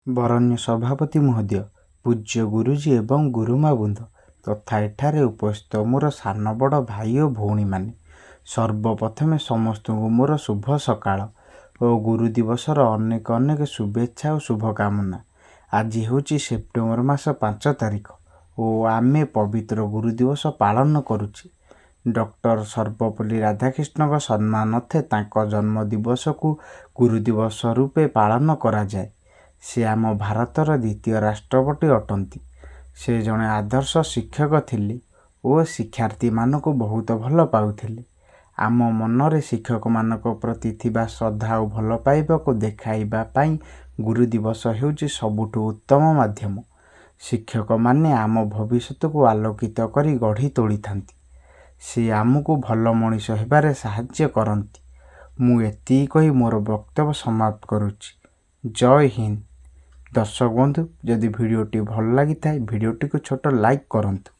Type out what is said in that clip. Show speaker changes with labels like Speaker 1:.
Speaker 1: ବରଣ୍ୟ ସଭାପତି ମହୋଦୟ, ପୂଜ୍ୟ ଗୁରୁଜୀ ଏବଂ ଗୁରୁମା ବୃନ୍ଦ ତଥା ଏଠାରେ ଉପସ୍ଥିତ ମୋର ସାନ ବଡ଼ ଭାଇ ଓ ଭଉଣୀମାନେ, ସର୍ବପ୍ରଥମେ ସମସ୍ତଙ୍କୁ ମୋର ଶୁଭ ସକାଳ ଓ ଗୁରୁ ଦିବସର ଅନେକ ଅନେକ ଶୁଭେଚ୍ଛା ଓ ଶୁଭକାମନା। ଆଜି ହେଉଛି ସେପ୍ଟେମ୍ବର ମାସ 5 ତାରିଖ ଓ ଆମେ ପବିତ୍ର ଗୁରୁ ଦିବସ ପାଳନ କରୁଛେ। ଡକ୍ଟର ସର୍ବପଲ୍ଲୀ ରାଧାକ୍ରିଷ୍ଣଙ୍କ ସମ୍ମାନାର୍ଥେ ତାଙ୍କ ଜନ୍ମ ଦିବସକୁ ଗୁରୁ ଦିବସ ରୂପେ ପାଳନ କରାଯାଏ। ସେ ଆମ ଭାରତର ଦ୍ୱିତୀୟ ରାଷ୍ଟ୍ରପତି ଅଟନ୍ତି। ସେ ଜଣେ ଆଦର୍ଶ ଶିକ୍ଷକ ଥିଲେ ଓ ଶିକ୍ଷାର୍ଥୀମାନଙ୍କୁ ବହୁତ ଭଲ ପାଉଥିଲେ। ଆମ ମନରେ ଶିକ୍ଷକମାନଙ୍କ ପ୍ରତି ଥିବା ଶ୍ରଦ୍ଧା ଓ ଭଲ ପାଇବାକୁ ଦେଖାଇବା ପାଇଁ ଗୁରୁ ଦିବସ ହେଉଛି ସବୁଠୁ ଉତ୍ତମ ମାଧ୍ୟମ। ଶିକ୍ଷକମାନେ ଆମ ଭବିଷ୍ୟତକୁ ଆଲୋକିତ କରି ଗଢ଼ି ତୋଳିଥାନ୍ତି। ସେ ଆମକୁ ଭଲ ମଣିଷ ହେବାରେ ସାହାଯ୍ୟ କରନ୍ତି। ମୁଁ ଏତିକି କହି ମୋର ବକ୍ତବ୍ୟ ସମାପ୍ତ କରୁଛି। ଜୟ ହିନ୍ଦ। ଦର୍ଶକ ବନ୍ଧୁ, ଯଦି ଭିଡ଼ିଓଟି ଭଲ ଲାଗିଥାଏ ଭିଡ଼ିଓଟିକୁ ଛୋଟ ଲାଇକ୍ କରନ୍ତୁ।